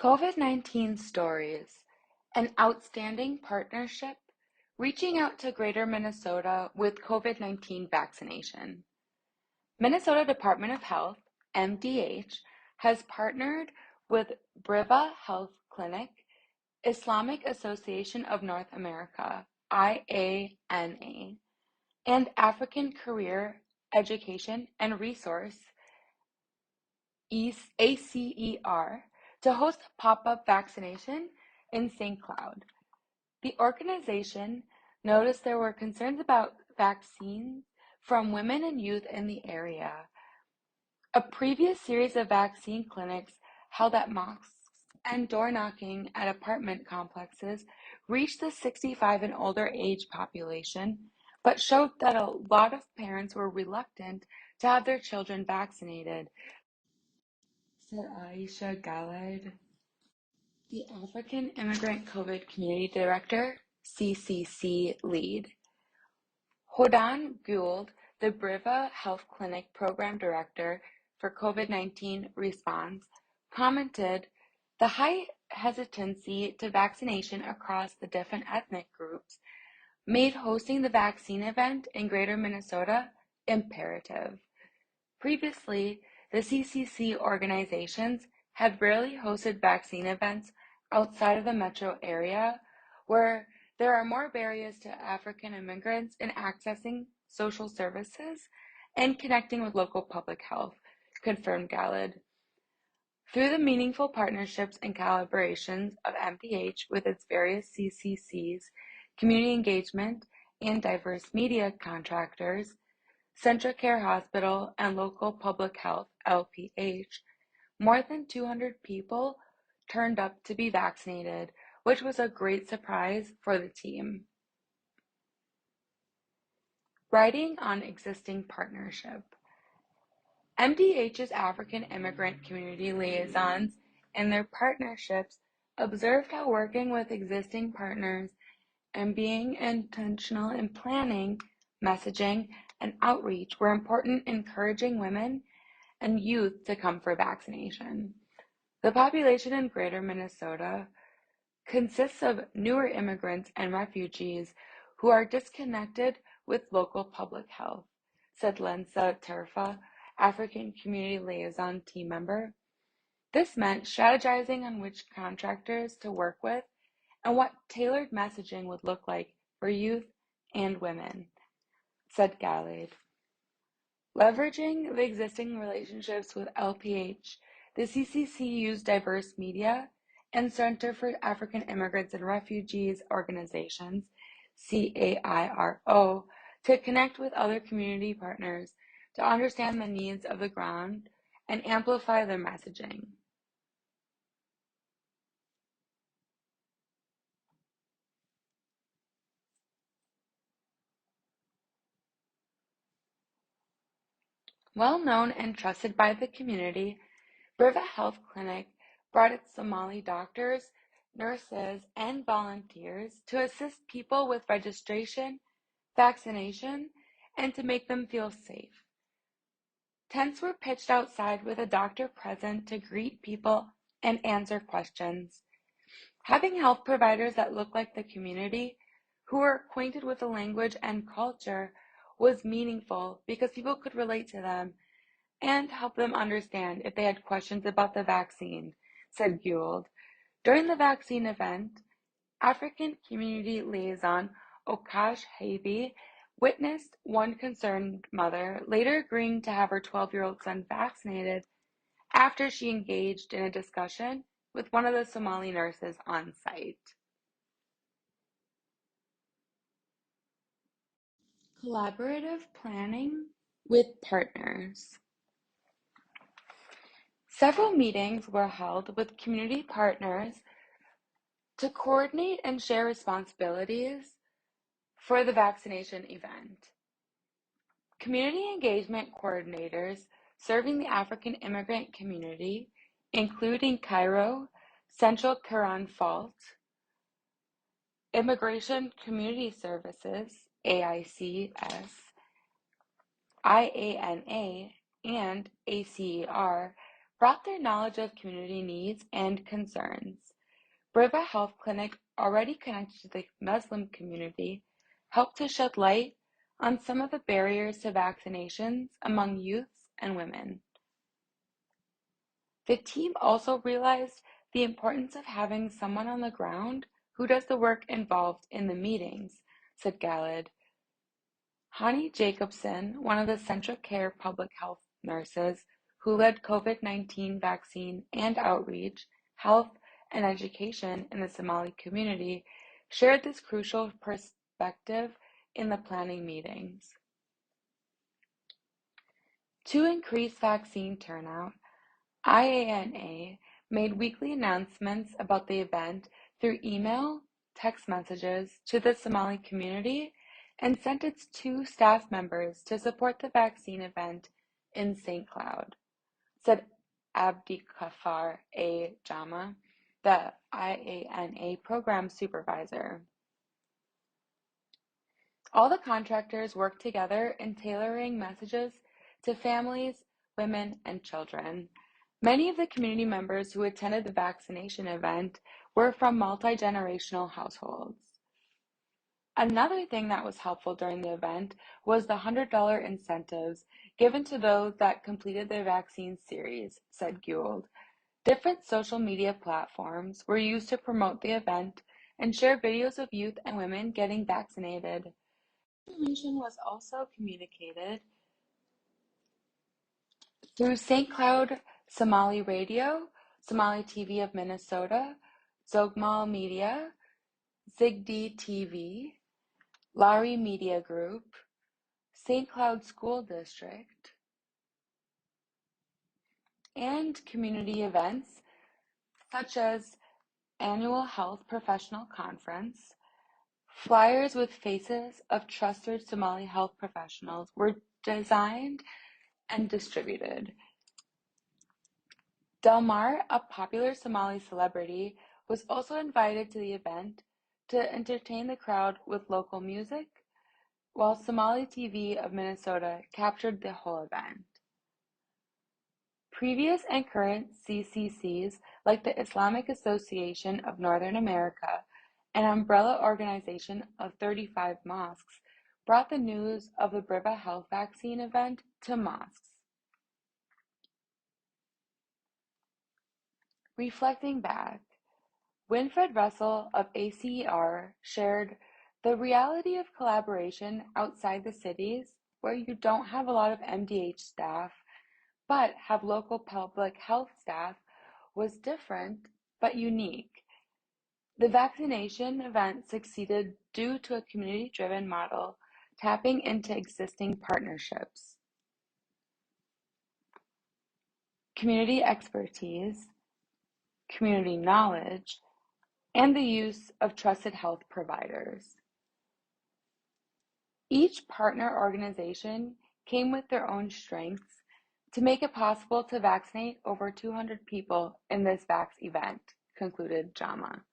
COVID-19 Stories, an outstanding partnership reaching out to Greater Minnesota with COVID-19 vaccination. Minnesota Department of Health, MDH, has partnered with Briva Health Clinic, Islamic Association of North America, IANA, and African Career Education and Resource, ACER, to host a pop-up vaccination in St. Cloud. The organization noticed there were concerns about vaccines from women and youth in the area. A previous series of vaccine clinics held at mosques and door knocking at apartment complexes reached the 65 and older age population, but showed that a lot of parents were reluctant to have their children vaccinated, said Aisha Galad, the African Immigrant COVID Community Director, CCC lead. Hodan Gould, the Briva Health Clinic Program Director for COVID-19 response, commented, the high hesitancy to vaccination across the different ethnic groups made hosting the vaccine event in Greater Minnesota imperative. Previously, the CCC organizations had rarely hosted vaccine events outside of the metro area, where there are more barriers to African immigrants in accessing social services and connecting with local public health, confirmed Galad. Through the meaningful partnerships and collaborations of MDH with its various CCCs, community engagement, and diverse media contractors, CentraCare Hospital, and local public health, LPH, more than 200 people turned up to be vaccinated, which was a great surprise for the team. Writing on existing partnership. MDH's African immigrant community liaisons and their partnerships observed how working with existing partners and being intentional in planning, messaging, and outreach were important in encouraging women and youth to come for vaccination. The population in Greater Minnesota consists of newer immigrants and refugees who are disconnected with local public health, said Lensa Terfa, African Community Liaison team member. This meant strategizing on which contractors to work with and what tailored messaging would look like for youth and women, said Galad. Leveraging the existing relationships with LPH, the CCC used diverse media and Center for African Immigrants and Refugees organizations, CAIRO, to connect with other community partners to understand the needs of the ground and amplify their messaging. Well known and trusted by the community, Briva Health Clinic brought its Somali doctors, nurses, and volunteers to assist people with registration, vaccination, and to make them feel safe. Tents were pitched outside with a doctor present to greet people and answer questions. Having health providers that look like the community, who were acquainted with the language and culture, was meaningful because people could relate to them and help them understand if they had questions about the vaccine, said Gould. During the vaccine event, African community liaison Okash Habe witnessed one concerned mother later agreeing to have her 12-year-old son vaccinated after she engaged in a discussion with one of the Somali nurses on site. Collaborative planning with partners. Several meetings were held with community partners to coordinate and share responsibilities for the vaccination event. Community engagement coordinators serving the African immigrant community, including Cairo, Central Quran Fault, Immigration Community Services, AICS, IANA, and ACER, brought their knowledge of community needs and concerns. Briva Health Clinic, already connected to the Muslim community, helped to shed light on some of the barriers to vaccinations among youths and women. The team also realized the importance of having someone on the ground who does the work involved in the meetings, said Galad. Hani Jacobson, one of the Central Care public health nurses who led COVID-19 vaccine and outreach, health, and education in the Somali community, shared this crucial perspective in the planning meetings. To increase vaccine turnout, IANA made weekly announcements about the event through email, text messages to the Somali community, and sent its 2 staff members to support the vaccine event in St. Cloud, said Abdikafar A. Jama, the IANA program supervisor. All the contractors worked together in tailoring messages to families, women, and children. Many of the community members who attended the vaccination event were from multi-generational households. Another thing that was helpful during the event was the $100 incentives given to those that completed their vaccine series, said Gould. Different social media platforms were used to promote the event and share videos of youth and women getting vaccinated. Information was also communicated through St. Cloud Somali Radio, Somali TV of Minnesota, Zogmal Media, Zigdi TV, Lari Media Group, St. Cloud School District, and community events such as Annual Health Professional Conference. Flyers with faces of trusted Somali health professionals were designed and distributed. Delmar, a popular Somali celebrity, was also invited to the event to entertain the crowd with local music, while Somali TV of Minnesota captured the whole event. Previous and current CCCs, like the Islamic Association of Northern America, an umbrella organization of 35 mosques, brought the news of the Briva Health vaccine event to mosques. Reflecting back, Winfred Russell of ACER shared, "The reality of collaboration outside the cities, where you don't have a lot of MDH staff, but have local public health staff, was different but unique. The vaccination event succeeded due to a community-driven model, tapping into existing partnerships, community expertise, community knowledge, and the use of trusted health providers. Each partner organization came with their own strengths to make it possible to vaccinate over 200 people in this VAX event," concluded Jama.